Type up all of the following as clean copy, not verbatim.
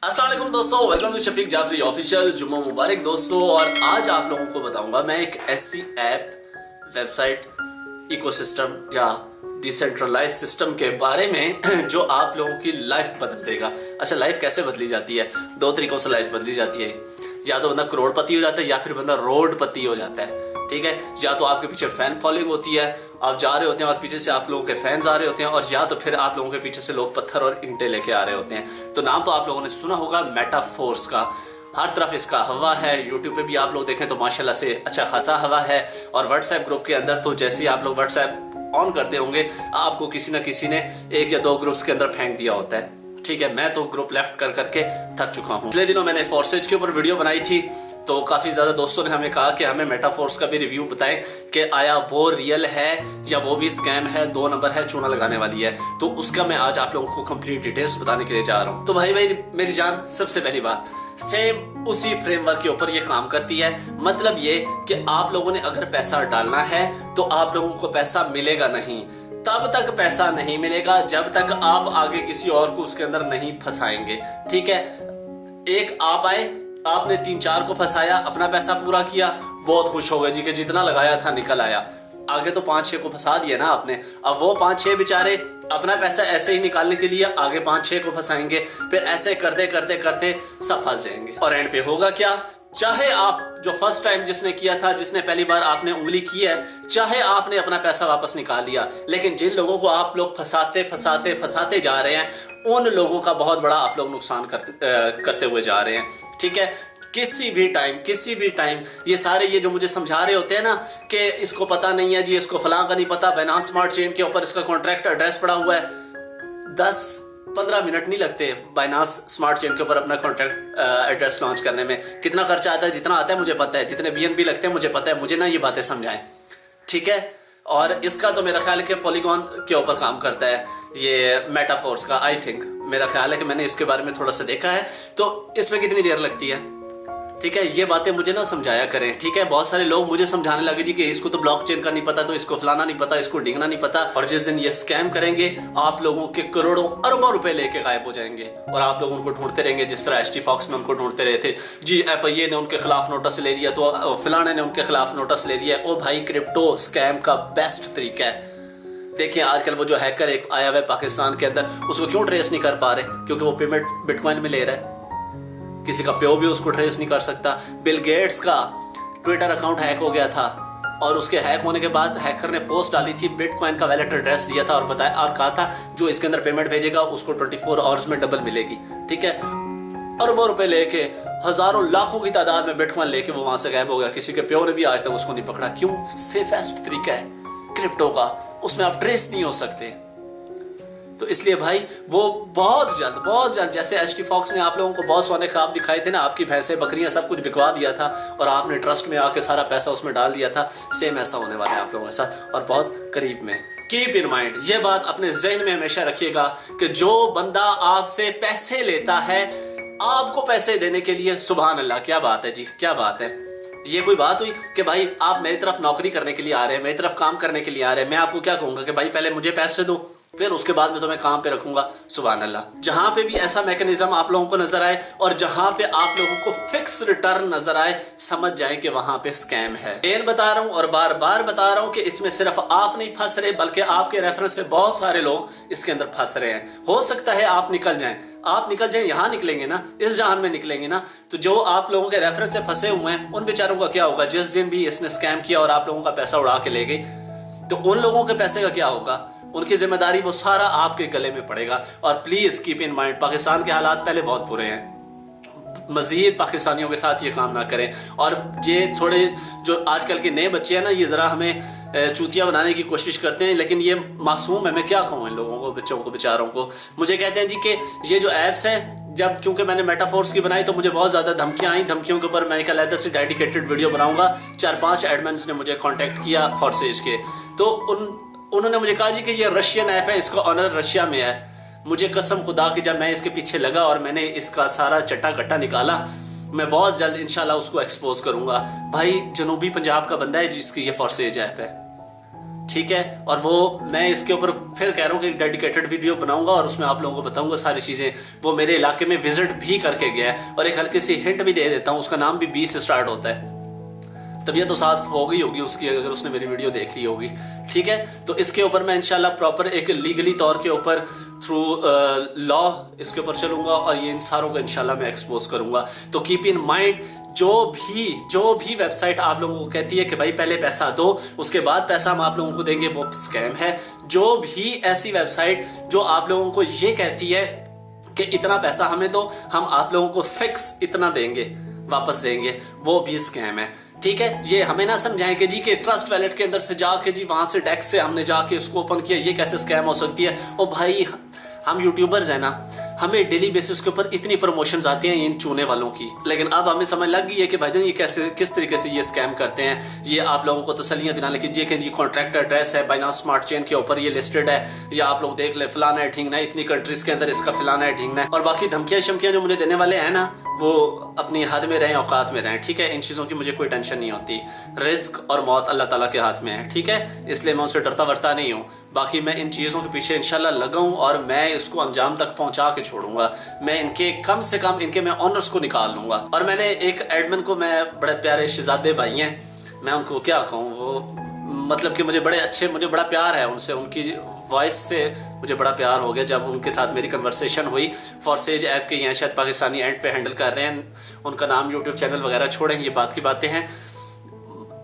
अस्सलाम वालेकुम दोस्तों, welcome to Shafiq Jafri official. जुम्मा मुबारक दोस्तों। और आज आप लोगों को बताऊंगा मैं एक ऐसी ऐप, वेबसाइट, इकोसिस्टम या डिसेंट्रलाइज सिस्टम के बारे में जो आप लोगों की लाइफ बदल देगा। अच्छा, लाइफ कैसे बदली जाती है? दो तरीकों से लाइफ बदली जाती है। या तो बंदा करोड़पति हो जाता है या फिर बंदा रोडपति हो जाता है। ठीक है, या तो आपके पीछे फैन फॉलोइंग होती है, आप जा रहे होते हैं और पीछे से आप लोगों के फैंस आ रहे होते हैं, और या तो फिर आप लोगों के पीछे से लोग पत्थर और ईंटें लेके आ रहे होते हैं। तो नाम तो आप लोगों ने सुना होगा मेटाफोर्स का। हर तरफ इसका हवा है। यूट्यूब पे भी आप लोग देखें तो माशाल्लाह से अच्छा खासा हवा है। और व्हाट्सएप ग्रुप के अंदर तो जैसे ही आप लोग व्हाट्सएप ऑन करते होंगे, आपको किसी ना किसी ने एक या दो ग्रुप्स के अंदर फेंक दिया होता है। ठीक है, मैं तो ग्रुप लेफ्ट कर करके थक चुका हूँ। पिछले दिनों मैंने फोर्सेज के ऊपर वीडियो बनाई थी, तो काफी ज्यादा दोस्तों ने हमें कहा कि हमें मेटाफोर्स का भी रिव्यू बताएं कि आया वो रियल है या वो भी स्कैम है, 2 नंबर है, चूना लगाने वाली है। तो उसका मैं आज आप लोगों को कंप्लीट डिटेल्स बताने के लिए जा रहा हूँ। तो भाई मेरी जान, सबसे पहली बात, सेम उसी फ्रेमवर्क के ऊपर ये काम करती है। मतलब ये कि आप लोगों ने अगर पैसा डालना है तो आप लोगों को पैसा मिलेगा नहीं। तब तक पैसा नहीं मिलेगा जब तक आप आगे किसी और को उसके अंदर नहीं फंसाएंगे। ठीक है, एक आप आए, आपने 3-4 को फंसाया, अपना पैसा पूरा किया, बहुत खुश हो गए जी कि जितना लगाया था निकल आया। आगे तो 5-6 को फंसा दिया ना आपने। अब वो 5-6 बेचारे अपना पैसा ऐसे ही निकालने के लिए आगे 5-6 को फंसाएंगे। फिर ऐसे करते करते करते सब फंस जाएंगे। और एंड पे होगा क्या? चाहे आप जो फर्स्ट टाइम जिसने किया था, जिसने पहली बार आपने उंगली की है, चाहे आपने अपना पैसा वापस निकाल लिया, लेकिन जिन लोगों को आप लोग फंसाते फंसाते फंसाते जा रहे हैं, उन लोगों का बहुत बड़ा आप लोग नुकसान करते हुए जा रहे हैं। ठीक है, किसी भी टाइम ये सारे ये जो मुझे समझा रहे होते हैं ना कि इसको पता नहीं है जी, इसको फलां का नहीं पता, बाइनांस स्मार्ट चेन के ऊपर इसका कॉन्ट्रैक्ट एड्रेस पड़ा हुआ है। 10-15 मिनट नहीं लगते बाइनांस स्मार्ट चेन के ऊपर अपना कॉन्ट्रैक्ट एड्रेस लॉन्च करने में। कितना खर्चा आता है, जितना आता है मुझे पता है, जितने BNB लगते हैं मुझे पता है। मुझे ना ये बातें समझाएं। ठीक है, और इसका तो मेरा ख्याल है कि पॉलीगॉन के ऊपर काम करता है ये मेटाफोर्स का। आई थिंक, मेरा ख्याल है कि मैंने इसके बारे में थोड़ा सा देखा है। तो इसमें कितनी देर लगती है? ठीक है, ये बातें मुझे ना समझाया करें। ठीक है, बहुत सारे लोग मुझे समझाने लगे जी कि इसको तो ब्लॉकचेन का नहीं पता, तो इसको फलाना नहीं पता, इसको ढींगना नहीं पता। और जिस दिन ये स्कैम करेंगे, आप लोगों के करोड़ों अरबों रुपए लेके गायब हो जाएंगे और आप लोग उनको ढूंढते रहेंगे, जिस तरह HT Fox में उनको ढूंढते रहे थे जी। FIA ने उनके खिलाफ नोटिस ले लिया, तो फलाने ने उनके खिलाफ नोटिस ले लिया। ओ भाई, क्रिप्टो स्कैम का बेस्ट तरीका है। देखिए, आजकल वो जो हैकर एक आया हुआ है पाकिस्तान के अंदर, उसको क्यों ट्रेस नहीं कर पा रहे? क्योंकि वो पेमेंट बिटकॉइन में ले रहा है। किसी का प्यो भी उसको ट्रेस नहीं कर सकता। बिल गेट्स का ट्विटर अकाउंट हैक हो गया था, और उसके हैक होने के बाद हैकर ने पोस्ट डाली थी, बिटकॉइन का वैलेट एड्रेस दिया था और बताया और कहा था जो इसके अंदर पेमेंट भेजेगा उसको 24 आवर्स में डबल मिलेगी। ठीक है, अरबों रुपए लेके, हजारों लाखों की तादाद में बिटकॉइन लेके वो वहां से गायब हो गया। किसी के प्यो ने भी आज तक उसको नहीं पकड़ा। क्यों? सेफेस्ट तरीका है क्रिप्टो का, उसमें आप ट्रेस नहीं हो सकते। तो इसलिए भाई वो बहुत जल्द जैसे HT Fox ने आप लोगों को बहुत सोने ख्वाब दिखाए थे ना, आपकी भैंसें बकरियां सब कुछ बिकवा दिया था और आपने ट्रस्ट में आके सारा पैसा उसमें डाल दिया था, सेम ऐसा होने वाला है आप लोगों के साथ, और बहुत करीब में। कीप इन माइंड, ये बात अपने जहन में हमेशा रखिएगा कि जो बंदा आपसे पैसे लेता है आपको पैसे देने के लिए, सुभान अल्लाह, क्या बात है जी, क्या बात है। ये कोई बात हुई कि भाई आप मेरी तरफ नौकरी करने के लिए आ रहे हैं, मेरी तरफ काम करने के लिए आ रहे हैं, मैं आपको क्या कहूंगा कि भाई पहले मुझे पैसे दो, फिर उसके बाद में तो मैं काम पे रखूंगा। सुभान अल्लाह। जहां पे भी ऐसा मैकेनिज्म आप लोगों को नजर आए और जहां पे आप लोगों को फिक्स रिटर्न नजर आए, समझ जाए कि वहां पे स्कैम है। बता रहा हूं और बार बार बता रहा हूं कि इसमें सिर्फ आप नहीं फंस रहे, बल्कि आपके रेफरेंस से बहुत सारे लोग इसके अंदर फंस रहे हैं। हो सकता है आप निकल जाएं, यहां निकलेंगे ना, इस जहान में निकलेंगे ना, तो जो आप लोगों के रेफरेंस से फंसे हुए हैं उन बेचारों का क्या होगा? जिस दिन भी इसने स्कैम किया और आप लोगों का पैसा उड़ा के ले गई, तो उन लोगों के पैसे का क्या होगा? उनकी जिम्मेदारी वो सारा आपके गले में पड़ेगा। और please keep in mind, Pakistan के हालात पहले बहुत बुरे हैं, मजीद पाकिस्तानियों के साथ ये काम ना करें। और ये थोड़े जो आजकल के नए बच्चे हैं ना, ये जरा हमें चूतिया बनाने की कोशिश करते हैं, लेकिन ये मासूम है। मैं क्या कहूँ इन लोगों को, बच्चों को, बेचारों को। मुझे कहते हैं जी कि ये जो एप्स है, जब क्योंकि मैंने मेटाफोर्स की बनाई तो मुझे बहुत ज्यादा धमकियां आई। धमकियों के ऊपर मैं एक अलग से डेडिकेटेड वीडियो बनाऊंगा। 4-5 एडमिन्स ने मुझे कांटेक्ट किया फोर्सेज के, तो उन्होंने मुझे कहा जी कि ये रशियन ऐप है, इसका ऑनर रशिया में है। मुझे कसम खुदा की, जब मैं इसके पीछे लगा और मैंने इसका सारा चट्टा कट्टा निकाला, मैं बहुत जल्द इंशाल्लाह उसको एक्सपोज करूंगा। भाई जनूबी पंजाब का बंदा है जिसकी ये फोर्सेज ऐप है। ठीक है। और वो मैं इसके ऊपर फिर कह रहा हूँ कि डेडिकेटेड वीडियो बनाऊंगा और उसमें आप लोगों को बताऊंगा सारी चीजें। वो मेरे इलाके में विजिट भी करके गया है और एक हल्की सी हिंट भी दे देता हूँ, उसका नाम भी बी से स्टार्ट होता है। तबीयत तो साथ हो गई होगी उसकी अगर उसने मेरी वीडियो देख ली होगी, ठीक है। तो इसके ऊपर मैं इंशाल्लाह प्रॉपर एक लीगली तौर के ऊपर थ्रू लॉ इसके ऊपर चलूंगा और ये इन सारों को इंशाल्लाह मैं एक्सपोज करूंगा। तो कीप इन माइंड, जो भी वेबसाइट आप लोगों को कहती है कि भाई पहले पैसा दो उसके बाद पैसा हम आप लोगों को देंगे, वो स्कैम है। जो भी ऐसी वेबसाइट जो आप लोगों को ये कहती है कि इतना पैसा हमें दो, हम आप लोगों को फिक्स इतना देंगे, वापस देंगे, वो भी स्कैम है, ठीक है। ये हमें ना समझाएं कि जी के ट्रस्ट वैलेट के अंदर से जाके जी वहां से डेक्स से हमने जाके उसको ओपन किया, ये कैसे स्कैम हो सकती है। ओ भाई हम यूट्यूबर्स हैं ना, हमें डेली बेसिस के ऊपर इतनी प्रमोशंस आती हैं इन चूने वालों की, लेकिन अब हमें समझ लग गई है कि भाईजान ये कैसे किस तरीके से ये स्कैम करते हैं। ये आप लोगों को तसल्लियां दिलाने की ये कि जी कॉन्ट्रैक्ट एड्रेस है बाइनांस स्मार्ट चेन के ऊपर ये लिस्टेड है, या आप लोग देख ले फलाना है ढींगना है, इतनी कंट्रीज के अंदर इसका फलाना है ढींगना है। और बाकी धमकियां शमकियां जो मुझे देने वाले हैं ना, वो अपनी हद में रहें, औकात में रहें, ठीक है। इन चीजों की मुझे कोई टेंशन नहीं होती। रिस्क और मौत अल्लाह ताला के हाथ में है, ठीक है, इसलिए मैं उससे डरता वरता नहीं हूँ। बाकी मैं इन चीज़ों के पीछे इंशाल्लाह लगाऊं और मैं इसको अंजाम तक पहुंचा के छोड़ूंगा। मैं इनके कम से कम इनके मैं ऑनर्स को निकाल लूंगा। और मैंने एक एडमिन को, मैं बड़े प्यारे शहजादे भाई हैं, मैं उनको क्या कहूँ, वो मतलब कि मुझे बड़े अच्छे, मुझे बड़ा प्यार है उनसे, उनकी वॉइस से मुझे बड़ा प्यार हो गया जब उनके साथ मेरी कन्वर्सेशन हुई। फॉरसेज ऐप के यहाँ शायद पाकिस्तानी एंड पे हैंडल कर रहे हैं, उनका नाम यूट्यूब चैनल वगैरह छोड़ें, ये बात की बातें हैं।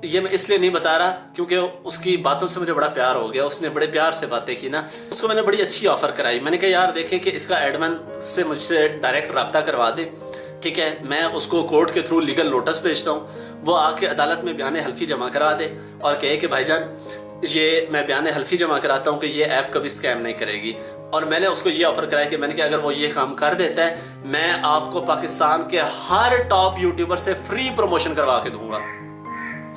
ये मैं इसलिए नहीं बता रहा क्योंकि उसकी बातों से मुझे बड़ा प्यार हो गया, उसने बड़े प्यार से बातें की ना, उसको मैंने बड़ी अच्छी ऑफर कराई। मैंने कहा यार देखें कि इसका एडमिन से मुझसे डायरेक्ट रब्ता करवा दे, ठीक है, मैं उसको कोर्ट के थ्रू लीगल नोटिस भेजता हूँ, वो आके अदालत में बयान हल्फी जमा करा दे और कहे कि भाईजान ये मैं बयान हल्फी जमा कराता हूँ कि ये ऐप कभी स्कैम नहीं करेगी। और मैंने उसको ये ऑफर कराया कि मैंने कहा अगर वो ये काम कर देता है, मैं आपको पाकिस्तान के हर टॉप यूट्यूबर से फ्री प्रमोशन करवा के दूंगा,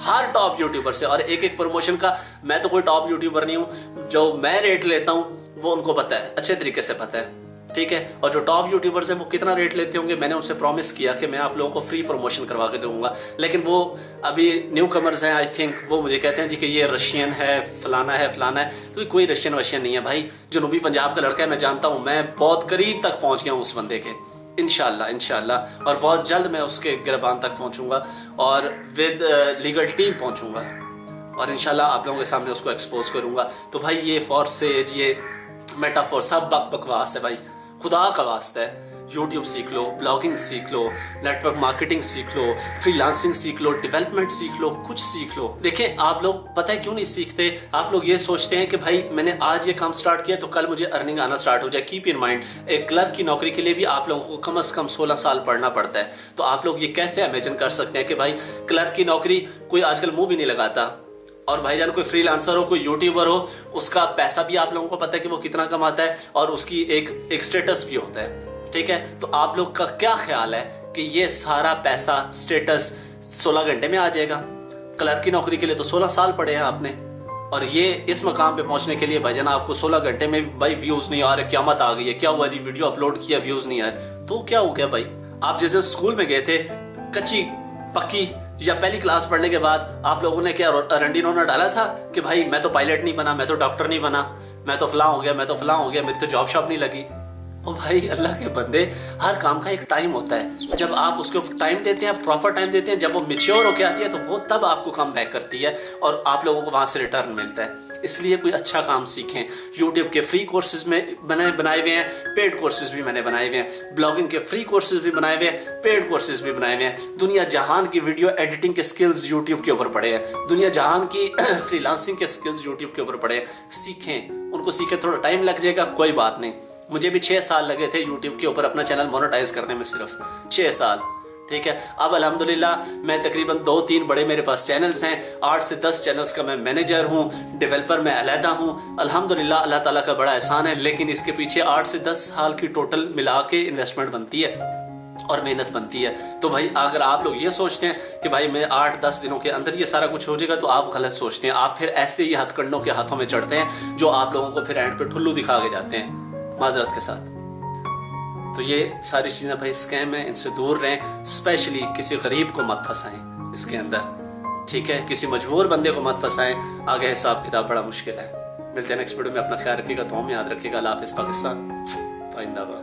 हर टॉप यूट्यूबर से। और एक एक प्रमोशन का, मैं तो कोई टॉप यूट्यूबर नहीं हूं, जो मैं रेट लेता हूं वो उनको पता है, अच्छे तरीके से पता है, ठीक है। और जो टॉप यूट्यूबर्स हैं वो कितना रेट लेते होंगे, मैंने उनसे प्रॉमिस किया कि मैं आप लोगों को फ्री प्रमोशन करवा के दूंगा। लेकिन वो अभी न्यू कमर्स हैं, आई थिंक, वो मुझे कहते हैं जी कि ये रशियन है, फलाना है, फलाना है। क्योंकि कोई रशियन वशियन नहीं है भाई, जनूबी पंजाब का लड़का है, मैं जानता हूँ, मैं बहुत करीब तक पहुंच गया हूँ उस बंदे के, इंशाल्लाह। और बहुत जल्द मैं उसके गिरबान तक पहुंचूंगा और विद लीगल टीम पहुंचूंगा और इंशाल्लाह आप लोगों के सामने उसको एक्सपोज करूंगा। तो भाई ये फॉरसेज, ये मेटाफोर सब बकवास है भाई, खुदा का वास्ता है। यूट्यूब सीख लो, ब्लॉगिंग सीख लो, नेटवर्क मार्केटिंग सीख लो, फ्रीलांसिंग सीख लो, डेवलपमेंट सीख लो, कुछ सीख लो। देखें आप लोग पता है क्यों नहीं सीखते, आप लोग ये सोचते हैं कि भाई मैंने आज ये काम स्टार्ट किया तो कल मुझे अर्निंग आना स्टार्ट हो जाए। कीप इन माइंड, एक क्लर्क की नौकरी के लिए भी आप लोगों को कम से कम 16 साल पढ़ना पड़ता है। तो आप लोग ये कैसे इमेजिन कर सकते हैं कि भाई क्लर्क की नौकरी कोई आजकल मुंह भी नहीं लगाता, और भाईजान कोई फ्रीलांसर हो, कोई यूट्यूबर हो, उसका पैसा भी आप लोगों को पता है कि वो कितना कमाता है और उसकी एक स्टेटस भी होता है, ठीक है। तो आप लोग का क्या ख्याल है कि ये सारा पैसा, स्टेटस 16 घंटे में आ जाएगा? क्लर्क की नौकरी के लिए तो 16 साल पड़े हैं आपने, और ये इस मकाम पे पहुंचने के लिए भाईजान आपको 16 घंटे में भाई व्यूज नहीं आ रहे, क्यामत आ गई है, क्या हुआ जी, वीडियो अपलोड किया व्यूज नहीं आए, तो क्या हो गया भाई? आप जैसे स्कूल में गए थे, कच्ची पक्की या पहली क्लास पढ़ने के बाद आप लोगों ने क्या रंडीनोना डाला था कि भाई मैं तो पायलट नहीं बना, मैं तो डॉक्टर नहीं बना, मैं तो फलां हो गया, मैं तो फलां हो गया, मेरी तो जॉब शॉप नहीं लगी। और भाई अल्लाह के बंदे, हर काम का एक टाइम होता है, जब आप उसको टाइम देते हैं, प्रॉपर टाइम देते हैं, जब वो मैच्योर होकर आती है तो वो तब आपको कम बैक करती है और आप लोगों को वहां से रिटर्न मिलता है। इसलिए कोई अच्छा काम सीखें। यूट्यूब के फ्री कोर्सेज में मैंने बनाए हुए हैं, पेड कोर्सेज भी मैंने बनाए हुए हैं, ब्लॉगिंग के फ्री कोर्सेज भी बनाए हुए हैं, पेड कोर्सेज भी बनाए हुए हैं। दुनिया जहान की वीडियो एडिटिंग के स्किल्स यूट्यूब के ऊपर पड़े हैं, दुनिया जहान की फ्रीलांसिंग के स्किल्स यूट्यूब के ऊपर पड़े हैं। सीखें, उनको सीखें, थोड़ा टाइम लग जाएगा, कोई बात नहीं। मुझे भी 6 साल लगे थे यूट्यूब के ऊपर अपना चैनल मोनेटाइज करने में, सिर्फ 6 साल, ठीक है। अब अल्हम्दुलिल्लाह मैं तकरीबन 2-3 बड़े मेरे पास चैनल्स हैं, 8 से 10 चैनल्स का मैं मैनेजर हूँ, डेवलपर मैं अलहदा हूँ। अल्हम्दुलिल्लाह अल्लाह ताला का बड़ा एहसान है, लेकिन इसके पीछे 8 से 10 साल की टोटल मिला के इन्वेस्टमेंट बनती है और मेहनत बनती है। तो भाई अगर आप लोग ये सोचते हैं कि भाई मैं 8-10 दिनों के अंदर ये सारा कुछ हो जाएगा, तो आप गलत सोचते हैं। आप फिर ऐसे ही हथकंडों के हाथों में चढ़ते हैं जो आप लोगों को फिर एंड पे ठुल्लू दिखा के जाते हैं, माजरत के साथ। तो ये सारी चीजें भाई स्कैम है, इनसे दूर रहें, स्पेशली किसी गरीब को मत फंसाएं इसके अंदर, ठीक है, किसी मजबूर बंदे को मत फंसाएं, आगे हिसाब किताब बड़ा मुश्किल है। मिलते हैं नेक्स्ट वीडियो में, अपना ख्याल रखिएगा, तो हम याद रखिएगा। अल्लाह हाफिज़ पाकिस्तान, जिंदाबाद।